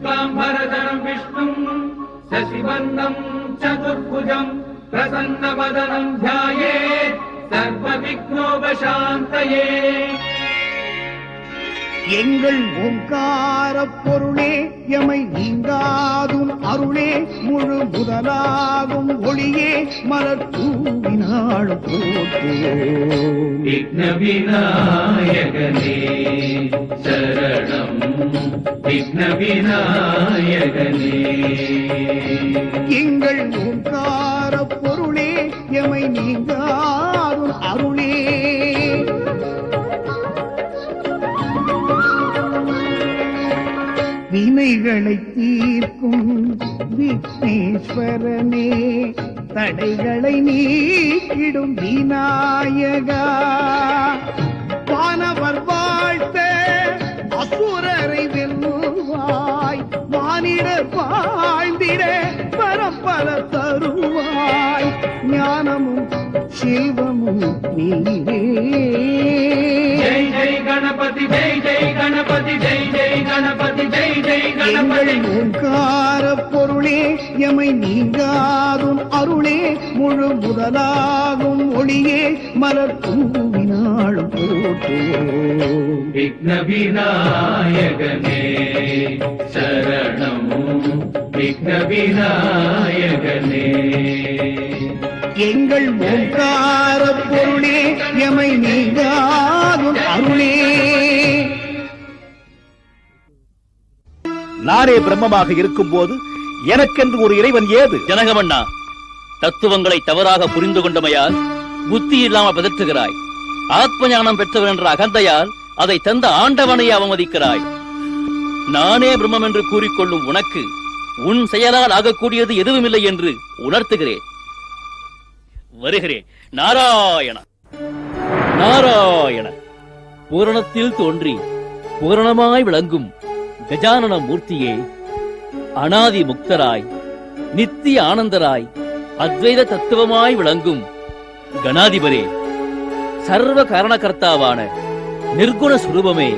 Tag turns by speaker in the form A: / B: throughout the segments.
A: शुक्लाम्बरधरं विष्णुं शशिवर्णं चतुर्भुजं प्रसन्नवदनं ध्यायेत् सर्वविघ्नोपशान्तये।
B: எங்கள் ஓங்கார பொருளே எமை நீங்காதும் அருளே முழு முதலாகும் ஒளியே மலர் தூவினாள் போற்றுவோம்.
A: விக்ன விநாயகனே சரணம் விக்ன விநாயகனே.
B: எங்கள் ஓங்கார பொருளே எமை நீங்காதும் அருளே வினைகளை தீர்க்கும் விக்னேஸ்வரனே தடைகளை நீக்கிடும் விநாயகா. வானவர் வாழ்த்த அசுரரை வெல்லுவாய் மானிடர் வாழ்ந்திட பரம்பர தருவாய் ஞானமும் செல்வமும் நீரே.
A: ஜெய் ஜெய் கணபதி ஜெய் ஜெய் கணபதி ஜெய் ஜெய் கணபதி ஜெய் ஜெய் கணபதி.
B: ஓங்கார பொருளே எமை நீங்காதும் அருளே முழு முதலாகும் ஒளியே மலர் தூவினாள் போற்றுவோம்.
A: விக்ன விநாயகனே சரணம் விக்ன விநாயகனே.
B: எங்கள் ஓங்கார பொருளே எமை நீங்காதும் அருளே.
C: நானே பிரம்மமாக இருக்கும் போது எனக்கென்று ஒரு இறைவன் ஏது?
D: ஜனகமண்ணா, தத்துவங்களை தவறாக புரிந்து கொண்டமையால் புத்தி இல்லாமல் பதற்றுகிறாய். ஆத்ம ஞானம் பெற்றவன் என்ற அகந்தையால் அதை தந்த ஆண்டவனையே அவமதிக்கிறாய். நானே பிரம்மம் என்று கூறிக்கொள்ளும் உனக்கு உன் செயலால் ஆகக்கூடியது எதுவுமில்லை என்று உணர்த்துகிறேன். வருகிறேன். நாராயண நாராயண. பூரணத்தில் தோன்றி பூரணமாய் விளங்கும் கஜானன மூர்த்தியே, அனாதி முக்தராய் நித்திய ஆனந்தராய் அத்வைத தத்துவமாய் விளங்கும் கணாதிபரே, சர்வ காரணகர்த்தாவான நிர்குண சுரூபமே,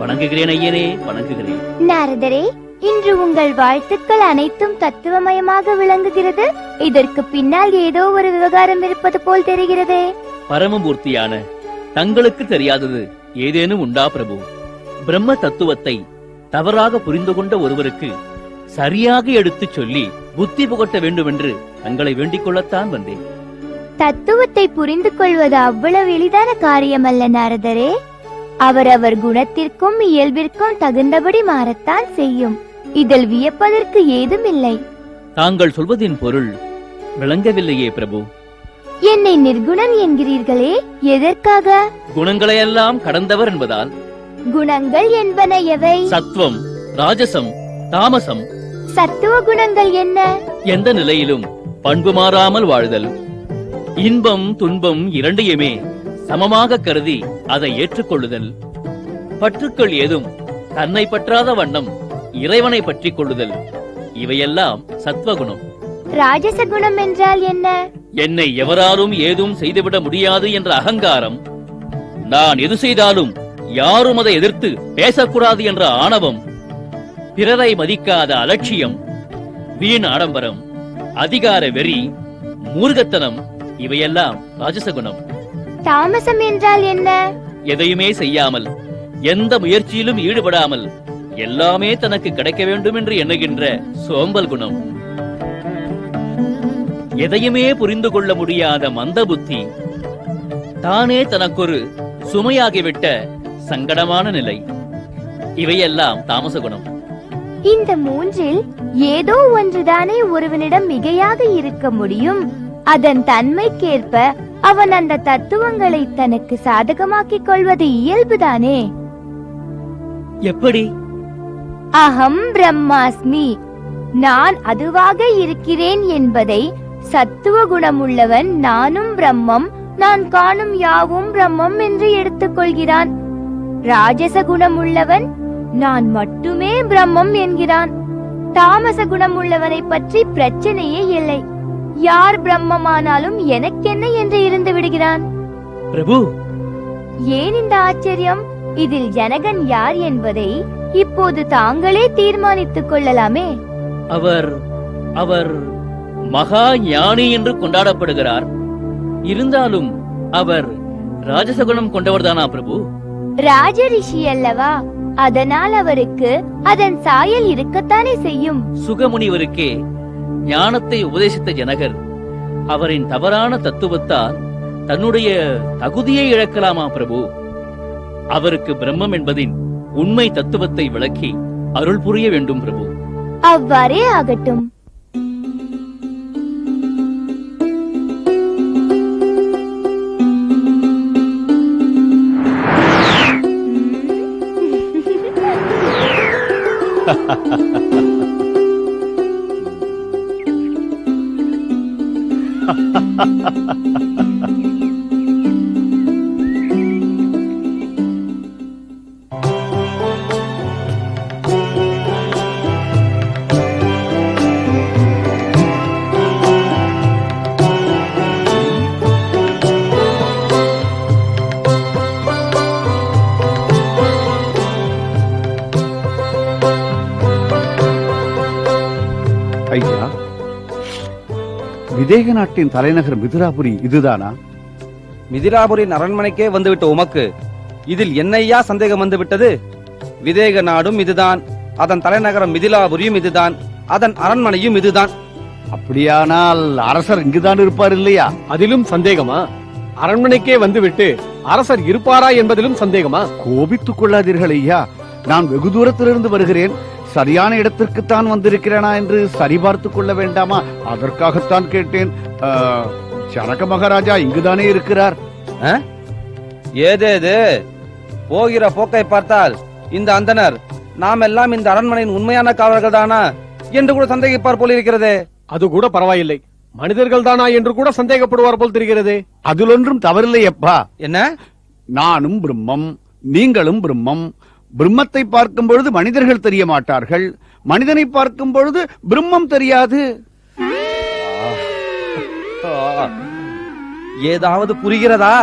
D: வணங்குகிறேன் ஐயனே, வணங்குகிறேன்.
E: நாரதரே, இன்று உங்கள் வாழ்த்துக்கள் அனைத்தும் தத்துவமயமாக விளங்குகிறது. இதற்கு பின்னால் ஏதோ ஒரு விவகாரம் இருப்பது போல் தெரிகிறதே.
D: பரமமூர்த்தியான தங்களுக்கு தெரியாதது ஏதேனும் உண்டா பிரபு? பிரம்ம தத்துவத்தை தவறாக புரிந்து கொண்ட ஒருவருக்கு சரியாக எடுத்துச் சொல்லி புத்தி புகட்ட வேண்டும் என்று தங்களை வேண்டிக் கொள்ளத்தான் வந்தேன்.
E: தத்துவத்தை புரிந்து கொள்வது அவ்வளவு எளிதான காரியமல்ல நாரதரே. அவரவர் குணத்திற்கும் இயல்பிற்கும் தகுந்தபடி மாறத்தான் செய்யும். இதில் வியப்பதற்கு ஏதுமில்லை.
D: தாங்கள் சொல்வதின் பொருள் விளங்கவில்லையே பிரபு.
E: என்னை நிர்குணன் என்கிறீர்களே, எதற்காக?
D: குணங்களையெல்லாம் கடந்தவர் என்பதால்.
E: குணங்கள் என்பன எவை?
D: சத்வம், ராஜசம், தாமசம்.
E: சத்துவ குணங்கள் என்ன?
D: எந்த நிலையிலும் பண்பு மாறாமல் வாழ்தல், இன்பம் துன்பம் இரண்டையுமே சமமாக கருதி அதை ஏற்றுக்கொள்ளுதல், பற்றுக்கள் ஏதும் தன்னை பற்றாத வண்ணம் இறைவனை பற்றிக் கொள்ளுதல், இவையெல்லாம் சத்வகுணம்.
E: ராஜச குணம் என்றால் என்ன?
D: என்னை எவராலும் ஏதும் செய்துவிட முடியாது என்ற அகங்காரம், நான் எது செய்தாலும் யாரும் அதை எதிர்த்து பேசக்கூடாது என்ற ஆணவம், பிறரை மதிக்காத அலட்சியம், வீண் ஆடம்பரம், அதிகார வெறி, மூர்க்கத்தனம், இவையெல்லாம் ராஜசகுணம்.
E: தாமசம் என்றால் என்ன?
D: எதையுமே செய்யாமல் எந்த முயற்சியிலும் ஈடுபடாமல் எல்லாமே தனக்கு கிடைக்க வேண்டும் என்று எண்ணுகின்ற சோம்பல் குணம். எதையுமே புரிந்து கொள்ள முடியாத மந்த புத்தி, தானே தனக்கொரு சுமையாகிவிட்ட சங்கடமான நிலை, இவையெல்லாம் தாமச குணம்.
E: இந்த மூன்றில் ஏதோ ஒன்றுதானே ஒருவனிடம் மிகையாக இருக்க முடியும். அதன் தன்மைக்கேற்ப அவன் அந்த தத்துவங்களை தனக்கு சாதகமாக்கிக் கொள்வது இயல்புதானே.
D: எப்படி?
E: அகம் பிரம்மாஸ்மி, நான் அதுவாக இருக்கிறேன் என்பதை சத்துவ குணமுள்ளவன் நானும் பிரம்மம், நான் காணும் யாவும் பிரம்மம் என்று எடுத்துக் கொள்கிறான். ராஜச குணமுள்ளவன் நான் மட்டுமே பிரம்மம் என்கிறான். தாமச குணமுள்ளவனை பற்றி பிரச்சனையே இல்லை. யார் பிரம்மமானாலும் எனக்கென்ன என்று இருந்து விடுகிறான்.
D: பிரபு,
E: ஏன் இந்த ஆச்சரியம்? இதில் ஜனகன் யார் என்பதை இப்போது தாங்களே தீர்மானித்துக் கொள்ளலாமே.
D: அவர் அவர் மகா ஞானி என்று கொண்டாடப்படுகிறார். இருந்தாலும் அவர் ராஜசகுணம் கொண்டவர்தானா பிரபு?
E: ராஜரிஷி அல்லவா, அதனால் அவருக்கு அதன் சாயல் இருக்கத்தானே செய்யும்.
D: சுகமுனிவருக்கே ஞானத்தை உபதேசித்த ஜனகர் அவரின் தவறான தத்துவத்தால் தன்னுடைய தகுதியை இழக்கலாமா பிரபு? அவருக்கு பிரம்மம் என்பதின் உண்மை தத்துவத்தை விளக்கி அருள் புரிய வேண்டும் பிரபு.
E: அவ்வாறே ஆகட்டும்.
B: ஐயா, விதேக நாட்டின் தலைநகர் மிதிலாபுரி இதுதானா?
F: மிதிலாபுரின் அரண்மனைக்கே வந்துவிட்ட உமக்கு இதில் என்னையா சந்தேகம் வந்து விட்டது? விதேக நாடும் இதுதான், அதன் தலைநகரம் மிதிலாபுரியும் இதுதான், அதன் அரண்மனையும் இதுதான்.
B: அப்படியானால் அரசர் இங்குதான் இருப்பார் இல்லையா?
G: அதிலும் சந்தேகமா? அரண்மனைக்கே வந்துவிட்டு அரசர் இருப்பாரா என்பதிலும் சந்தேகமா?
B: கோபித்துக் கொள்ளாதீர்கள் ஐயா, நான் வெகு தூரத்திலிருந்து வருகிறேன். சரியான இடத்திற்குத்தான் வந்திருக்கிறேனா என்று சரிபார்த்துக் கொள்ள வேண்டாமா? அதற்காகத்தான் கேட்டேன். ஜனக மகாராஜா இங்குதானே இருக்கிறார்.
F: ஏதேது போகிற போக்கை பார்த்தால் இந்த அந்தனர் நாம் எல்லாம் இந்த அரண்மனையின் உண்மையான காவலர்கள் தானா என்று கூட சந்தேகிப்பார் போல் இருக்கிறதே.
G: அது கூட பரவாயில்லை, மனிதர்கள் தானா என்று கூட சந்தேகப்படுவார் போல் தெரிகிறதே.
B: அதில் ஒன்றும் தவறில்லை அப்பா.
F: என்ன?
B: நானும் பிரம்மம், நீங்களும் பிரம்மம். பிரம்மத்தை பார்க்கும் பொழுது மனிதர்கள் தெரிய மாட்டார்கள், மனிதனை பார்க்கும் பொழுது பிரம்மம் தெரியாது.
F: ஏதாவது புரிகிறதா?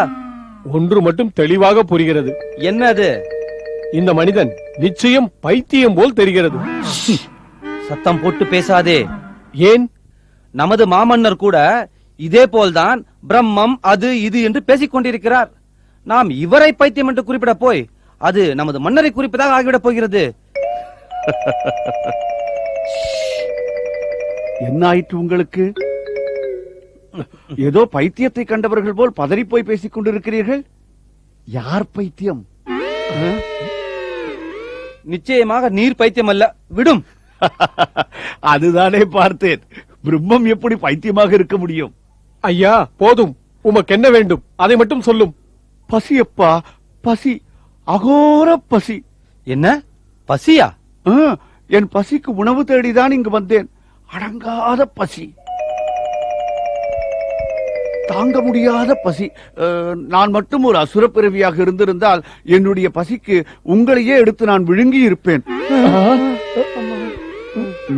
G: ஒன்று மட்டும் தெளிவாக புரிகிறது.
F: என்னது?
G: இந்த மனிதன் நிச்சயம் பைத்தியம் போல் தெரிகிறது.
F: சத்தம் போட்டு பேசாதே.
G: ஏன்?
F: நமது மாமன்னர் கூட இதே போல்தான் பிரம்மம் அது இது என்று பேசிக் கொண்டிருக்கிறார். நாம் இவரை பைத்தியம் என்று குறிப்பிட போய் அது நமது மன்னரை குறிப்பதாக ஆகிவிடப் போகிறது.
B: என்ன ஆயிற்று உங்களுக்கு? ஏதோ பைத்தியத்தை கண்டவர்கள் போல் பதறி போய் பேசிக் கொண்டிருக்கிறீர்கள். யார் பைத்தியம்?
F: நிச்சயமாக நீர் பைத்தியம் அல்ல, விடும்.
B: அதுதானே பார்த்தேன். பிரம்மம் எப்படி பைத்தியமாக இருக்க முடியும்?
G: ஐயா போதும், உமக்கு என்ன வேண்டும் அதை மட்டும் சொல்லும்.
B: பசி அப்பா, பசி, அகோர பசி.
F: என்ன பசியா?
B: என் பசிக்கு உணவு தேடிதான் இங்கு வந்தேன். அடங்காத பசி, தாங்க முடியாத பசி. நான் மட்டும் ஒரு அசுர பிறவியாக இருந்திருந்தால் என்னுடைய பசிக்கு உங்களையே எடுத்து நான் விழுங்கி இருப்பேன்.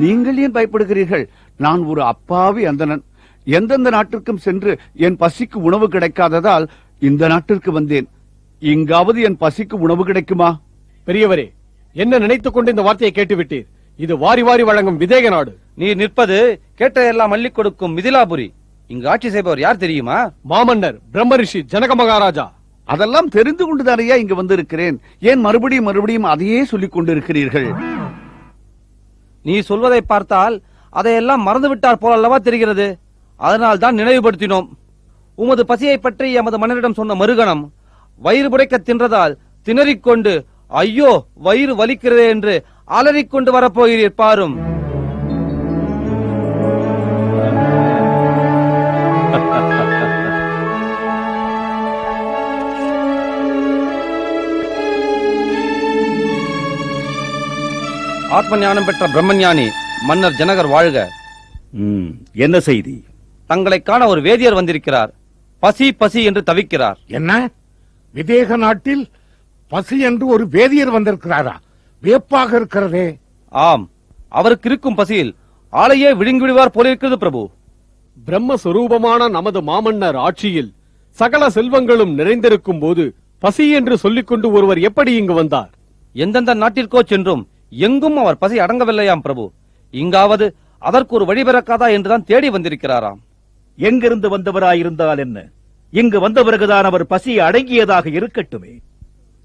B: நீங்கள் ஏன் பயப்படுகிறீர்கள்? நான் ஒரு அப்பாவி அந்தணன். எந்தெந்த நாட்டிற்கும் சென்று என் பசிக்கு உணவு கிடைக்காததால் இந்த நாட்டிற்கு வந்தேன். இங்காவது என் பசிக்கு உணவு கிடைக்குமா?
G: பெரியவரே, என்ன நினைத்துக் கொண்டு இந்த வார்த்தையை கேட்டுவிட்டீர்? இது வாரி வாரி வழங்கும் விதேக நாடு.
F: நீர் நிற்பது கேட்டதெல்லாம் அள்ளிக் கொடுக்கும் மிதிலாபுரி. இங்கு ஆட்சி செய்பவர் யார் தெரியுமா?
G: மாமன்னர் பிரம்மரிஷி ஜனக மகாராஜா.
B: அதெல்லாம் தெரிந்து கொண்டுதானையா இங்கு வந்திருக்கிறேன். ஏன் மறுபடியும் மறுபடியும் அதையே சொல்லிக் கொண்டிருக்கிறீர்கள்?
F: நீ சொல்வதை பார்த்தால் அதையெல்லாம் மறந்துவிட்டார் போல் அல்லவா தெரிகிறது. அதனால் தான் நினைவுபடுத்தினோம். உமது பசியை பற்றி எமது மன்னரிடம் சொன்ன மறுகணம் வயிறு புடைக்க தின்றதால் திணறிக்கொண்டு ஐயோ வயிறு வலிக்கிறதே என்று அலறிக்கொண்டு வரப்போகிறீர் பாரும். ஆத்ம ஞானம் பெற்ற பிரம்மஞானி மன்னர் ஜனகர் வாழ்க.
C: என்ன செய்தி?
F: தங்களை காண ஒரு வேதியர் வந்திருக்கிறார். பசி பசி என்று தவிக்கிறார்.
H: என்ன? விதேக நாட்டில் பசி என்று ஒரு வேதியர் வந்திருக்கிறாரா? வியப்பாக இருக்கிறதே.
F: ஆம், அவருக்கு இருக்கும் பசியில் ஆளையே விழுங்கிவிடுவார் போலிருக்கிறது பிரபு.
G: பிரம்மஸ்வரூபமான நமது மாமன்னர் ஆட்சியில் சகல செல்வங்களும் நிறைந்திருக்கும் போது பசி என்று சொல்லிக் கொண்டு ஒருவர் எப்படி இங்கு வந்தார்?
F: எந்தெந்த நாட்டிற்கோ சென்றும் எங்கும் அவர் பசி அடங்கவில்லையாம் பிரபு. இங்காவது அதற்கு ஒரு வழி பிறக்காதா என்றுதான் தேடி வந்திருக்கிறாராம்.
C: எங்கிருந்து வந்தவராயிருந்தால் என்ன, இங்கு வந்த பிறகுதான் அவர் பசி அடங்கியதாக இருக்கட்டுமே.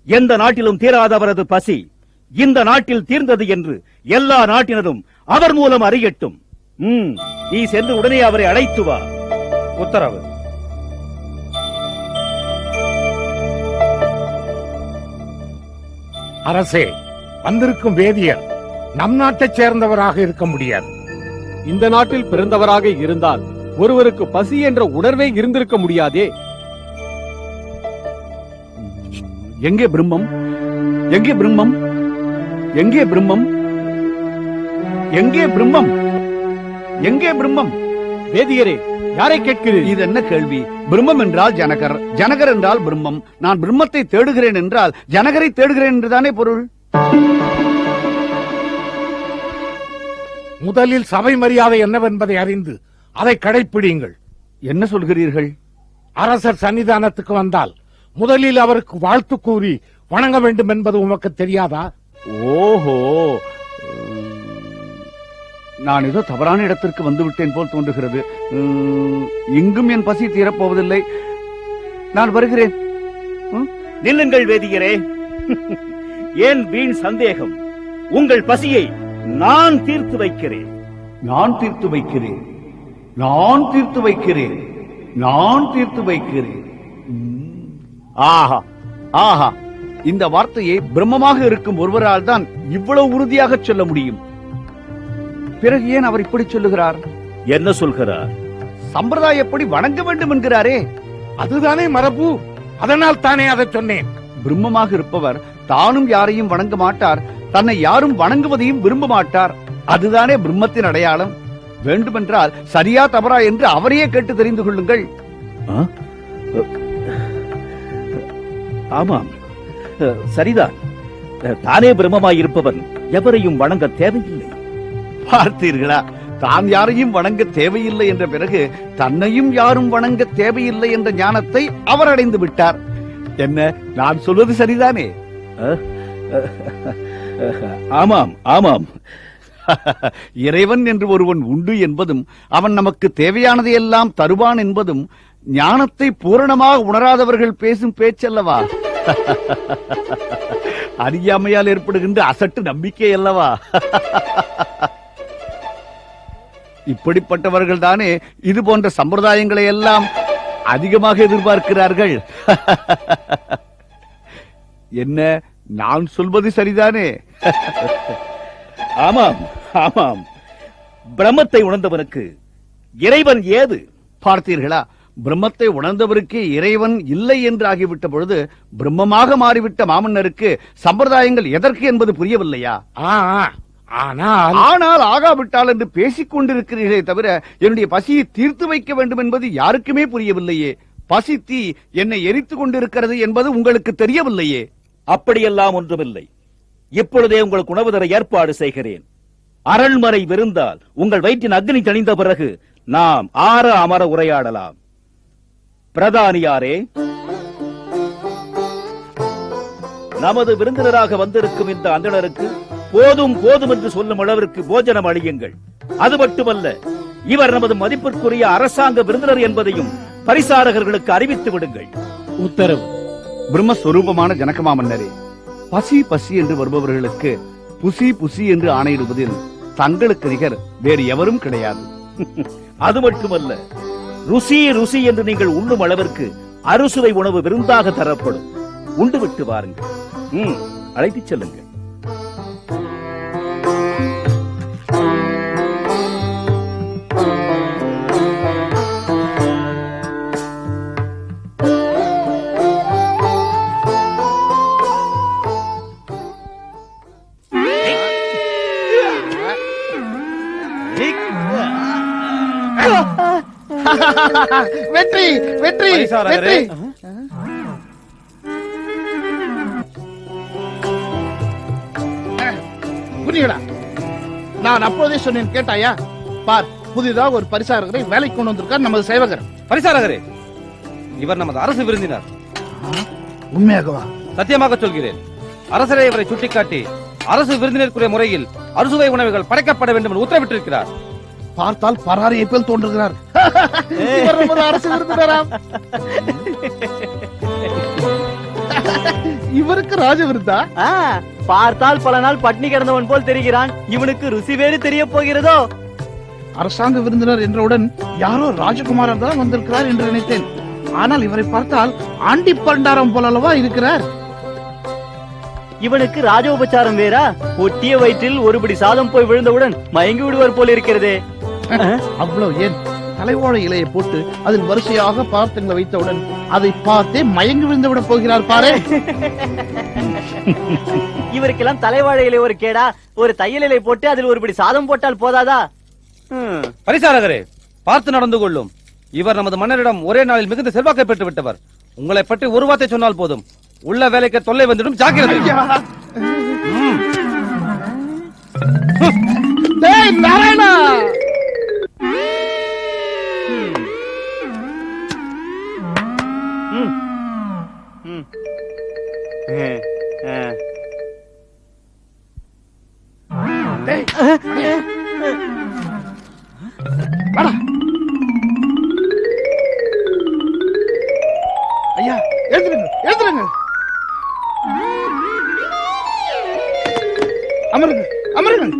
C: எந்த நாட்டிலும் தீராத அவரது பசி இந்த நாட்டில் தீர்ந்தது என்று எல்லா நாட்டினரும் அவர் மூலம் அறியட்டும். நீ சென்று உடனே அவரை அழைத்து வா.
F: உத்தரவு.
H: அரசே, வந்திருக்கும் வேதியர் நம் நாட்டைச் சேர்ந்தவராக இருக்க முடியாது.
G: இந்த நாட்டில் பிறந்தவராக இருந்தால் ஒருவருக்கு பசி என்ற உணர்வே இருந்திருக்க முடியாதே.
B: எங்கே பிரம்மம்? எங்கே பிரம்மம்? எங்கே பிரம்மம்? எங்கே பிரம்மம்? எங்கே பிரம்மம்?
G: வேதியரே, யாரை கேட்கிறீர்?
B: இது என்ன கேள்வி? பிரம்மம் என்றால் ஜனகர், ஜனகர் என்றால் பிரம்மம். நான் பிரம்மத்தை தேடுகிறேன் என்றால் ஜனகரை தேடுகிறேன் என்றுதானே பொருள்.
H: முதலில் சபை மரியாதை என்னவென்பதை அறிந்து அதை கடைப்பிடியுங்கள்.
B: என்ன சொல்கிறீர்கள்?
H: அரசர் சன்னிதானத்துக்கு வந்தால் முதலில் அவருக்கு வாழ்த்து கூறி வணங்க வேண்டும் என்பது உமக்கு தெரியாதா?
B: ஓஹோ, நான் ஏதோ தவறான இடத்திற்கு வந்து விட்டேன் போல் தோன்றுகிறது. இங்கும் என் பசி தீரப்போவதில்லை. நான் வருகிறேன்.
C: நில்லுங்கள் வேதியரே. ஏன் வீண் சந்தேகம்? உங்கள் பசியை நான் தீர்த்து வைக்கிறேன்.
B: நான் தீர்த்து வைக்கிறேன். நான் தீர்த்து வைக்கிறேன். நான் தீர்த்து வைக்கிறேன். ஆஹா ஆஹா, இந்த வார்த்தையை பிரம்மமாக இருக்கும் ஒருவரால் தான் இவ்வளவு உறுதியாக சொல்ல முடியும். பிறகு ஏன் அவர் இப்படி சொல்லுகிறார்?
C: என்ன சொல்கிறார்?
B: சம்பிரதாயப்படி வணங்க வேண்டும் என்கிறாரே.
H: அதுதானே மரபு. அதனால் தானே அதை சொன்னேன்.
B: பிரம்மமாக இருப்பவர் தானும் யாரையும் வணங்க மாட்டார், தன்னை யாரும் வணங்குவதையும் விரும்ப மாட்டார். அதுதானே பிரம்மத்தின் அடையாளம். வேண்டுமென்றால் சரியா தவறா என்று அவரையே கேட்டு தெரிந்து கொள்ளுங்கள்.
C: ஆமாம், சரிதான். தானே பிரம்மமாயிருப்பவன் எவரையும் வணங்க தேவையில்லை.
B: பார்த்தீர்களா? தான் யாரையும் வணங்க தேவையில்லை என்ற பிறகு தன்னையும் யாரும் வணங்க தேவையில்லை என்ற ஞானத்தை அவர் அடைந்து விட்டார். என்ன, நான் சொல்வது சரிதானே?
C: ஆமாம் ஆமாம்.
B: இறைவன் என்று ஒருவன் உண்டு என்பதும் அவன் நமக்கு தேவையானதையெல்லாம் தருவான் என்பதும் ஞானத்தை பூரணமாக உணராதவர்கள் பேசும் பேச்சல்லவா? அறியாமையால் ஏற்படுகின்ற அசட்டு நம்பிக்கை அல்லவா? இப்படிப்பட்டவர்கள் தானே இது போன்ற சம்பிரதாயங்களை எல்லாம் அதிகமாக எதிர்பார்க்கிறார்கள். என்ன, நான் சொல்வது சரிதானே?
C: ஆமாம் ஆமாம். பிரம்மத்தை உணர்ந்தவனுக்கு இறைவன் ஏது?
B: பார்த்தீர்களா? பிரம்மத்தை உணர்ந்தவருக்கு இறைவன் இல்லை என்று ஆகிவிட்ட பொழுது பிரம்மமாக மாறிவிட்ட மாமன்னருக்கு சம்பிரதாயங்கள் எதற்கு என்பது புரியவில்லையா? ஆனால் ஆகாவிட்டால் என்று பேசிக் கொண்டிருக்கிறீர்களே தவிர என்னுடைய பசியை தீர்த்து வைக்க வேண்டும் என்பது யாருக்குமே புரியவில்லையே. பசி தீ என்னை எரித்துக் கொண்டிருக்கிறது என்பது உங்களுக்கு தெரியவில்லையே.
C: அப்படியெல்லாம் ஒன்றுமில்லை. இப்பொழுதே உங்களுக்கு உணவு தர ஏற்பாடு செய்கிறேன். அரண்மனை விருந்தால் உங்கள் வயிற்றின் அக்னி தணிந்த பிறகு நாம் ஆற அமர உரையாடலாம். பிரதானியாரே, நமது விருந்தினராக வந்திருக்கும் இந்த அந்தணருக்கு போதும் போதும் என்று சொல்லும் அளவிற்கு போஜனம் அளியுங்கள். அது மட்டுமல்ல, இவர் நமது மதிப்பிற்குரிய அரசாங்க விருந்தினர் என்பதையும் பரிசாரகர்களுக்கு அறிவித்து விடுங்கள்.
B: உத்தரவு. பிரம்மஸ்வரூபமான ஜனகமா மன்னரே, பசி பசி என்று வருபவர்களுக்கு புசி புசி என்று ஆணையிடுவதில் தங்களுக்கு நிகர் வேறு எவரும் கிடையாது.
C: அது மட்டுமல்ல, ருசி ருசி என்று நீங்கள் உண்ணும் அளவிற்கு அறுசுவை உணவு விருந்தாக தரப்படும். உண்டு விட்டு வாருங்கள். அழைத்துச் செல்லுங்கள்.
B: வெற்றி வெற்றி வெற்றி.
I: புரியடா, நான் அப்போதே சொன்னேன், கேட்டாயா? பார், புதிதாக ஒரு பரிசாரகரை வேலைக்கு கொண்டு வந்திருக்கார் நமது சேவகர்.
F: பரிசாரகரே, இவர் நமது அரசு விருந்தினர்.
I: உண்மையாகவா?
F: சத்தியமாக சொல்கிறேன். அரசரே இவரை சுட்டிக்காட்டி அரசு விருந்தினருக்குரிய முறையில் அறுசுவை உணவுகள் படைக்கப்பட வேண்டும் என்று உத்தரவிட்டிருக்கிறார்.
I: பார்த்தால் பராரியை போல் தோன்றுகிறார். இவர் நமது அரசு விருந்தினராம். இவருக்கு ராஜ விருந்தா?
J: பார்த்தால் பல நாள் பட்னி கிடந்தவன் போல் தெரிகிறான். இவனுக்கு ருசி வேறு தெரிய போகிறதோ?
I: அரசாங்க விருந்தினர் என்றவுடன் யாரோ ராஜகுமாரர் தான் வந்திருக்கிறார் என்று நினைத்தேன். ஆனால் இவரை பார்த்தால் ஆண்டி பண்டாரம் போல அல்லவா இருக்கிறார்.
J: இவனுக்கு ராஜோபச்சாரம் வேறா? ஒட்டிய வயிற்றில் ஒருபடி சாதம் போய் விழுந்தவுடன் மயங்கி விடுவார் போல் இருக்கிறதே.
I: அவ்வளவு ஏன், தலைவாழை இலையை போட்டு அதில் வரிசையாக பார்த்தங்களை வைத்தவுடன் அதை பார்த்தே மயங்கி விழுந்து விட போகிறார் பாரு.
J: இவருக்கெல்லாம் தலைவாழை இலை ஒரு கேடா? ஒரு தையல் இலை போட்டு அதில் ஒருபடி சாதம் போட்டால் போதாதா?
F: பரிசாரகரே, பார்த்து நடந்து கொள்ளும். இவர் நமது மன்னரிடம் ஒரே நாளில் மிகுந்த செல்வாக்கை பெற்று விட்டவர். உங்களை பற்றி ஒரு வார்த்தை சொன்னால் போதும், உள்ள வேலைக்கு தொல்லை வந்துடும். ஜாக்கிரதை.
I: நாராயணா, ஐயா எழுந்துருங்க, எழுந்துருங்க. அமருங்க, அமருங்க.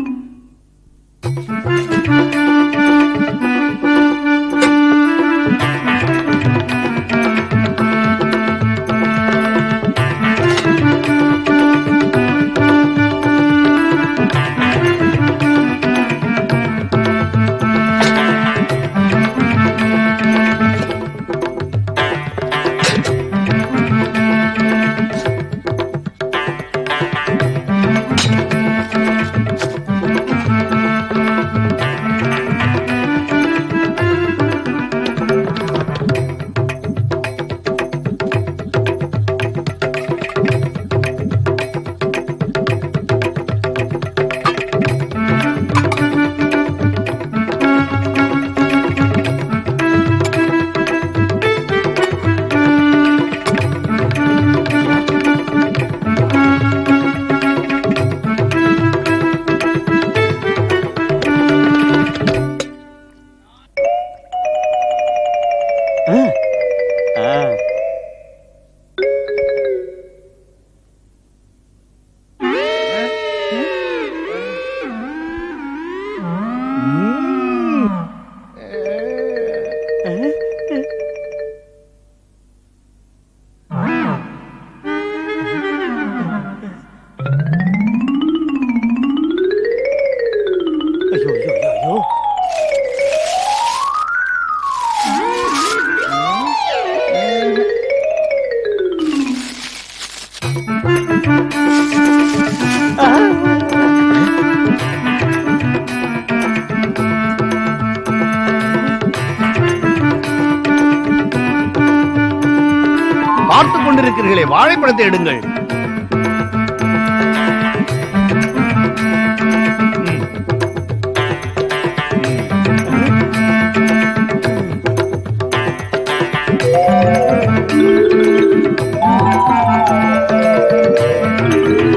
B: பார்த்துக் கொண்டிருக்கிறீர்களே, வாழைப்பழத்தை எடுங்கள்.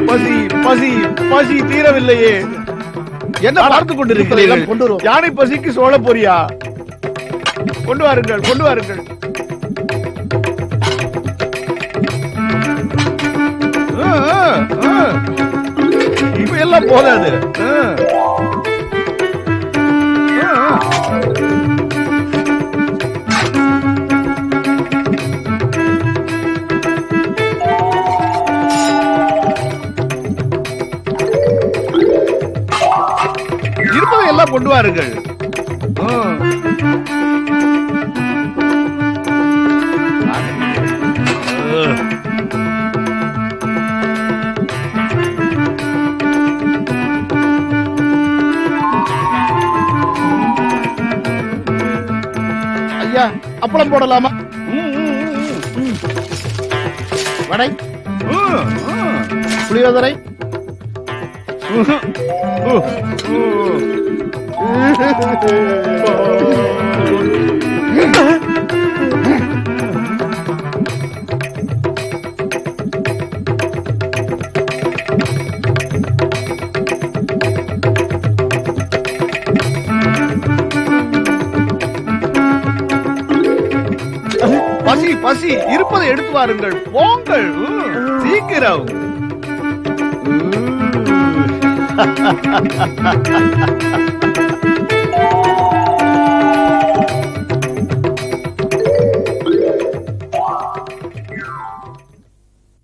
B: பசி பசி பசி தீரவில்லையே. என்ன பார்த்துக் கொண்டிருக்கிறீர்கள்? யானை பசிக்கு சோழ பொரியா? கொண்டு வாருங்கள், கொண்டு வாருங்கள். இப்ப எல்லாம் போதாது. இருப்பதை எல்லாம் கொண்டு வாருங்கள்.
I: ஐயா, அப்பளம் போடலாமா? வடை, புளியோதரை,
B: பசி இருப்பதை எடுத்து வாருங்கள், போங்கள். சீக்கிரம்.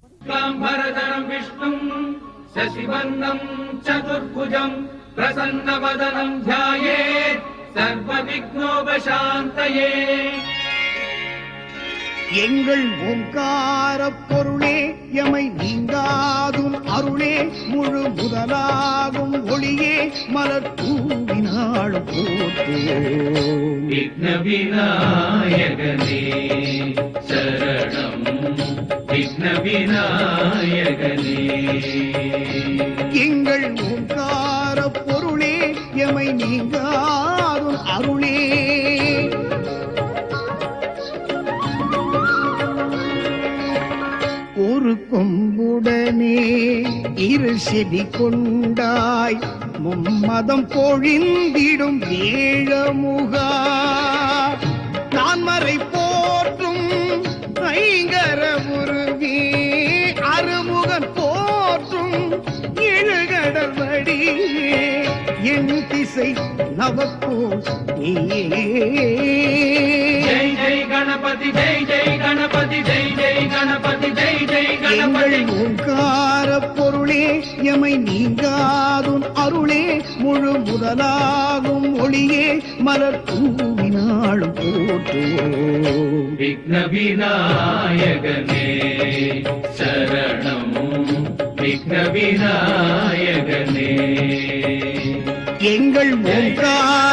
A: शुक्लाम्बरधरं विष्णुं शशिवर्णं चतुर्भुजं प्रसन्नवदनं ध्यायेत् सर्वविघ्नोपशान्तये.
I: எங்கள் ஓங்கார பொருளே எமை நீங்காதும் அருளே முழு முதலாகும் ஒளியே மலர் தூவினாள் போற்றுவோம்.
A: விக்ன விநாயகனே சரணம், விக்ன விநாயகனே.
I: எங்கள் ஓங்கார பொருளே எமை நீங்காதும் அருளே ஒரு கொம்புடனே இரு செடி கொண்டாய் மும்மதம் பொழிந்திடும் ஏழமுகா நான் மறை போற்றும் ஐங்கர உருவே அருமுகன் போற்றும் எழுகடல் வடிவே என் திசை நவப்போ
A: जय जय गणपति, जय जय गणपति, जय जय गणपति, जय जय गणपति.
I: ஓங்கார பொருளே எமை நீங்காதும் அருளே முழு முதலாகும் ஒளியே மலர் தூவினாளும் போற்றுவோம்.
A: விக்ன விநாயகனே சரணம், விக்ன விநாயகனே.
I: எங்கள் ஓங்கார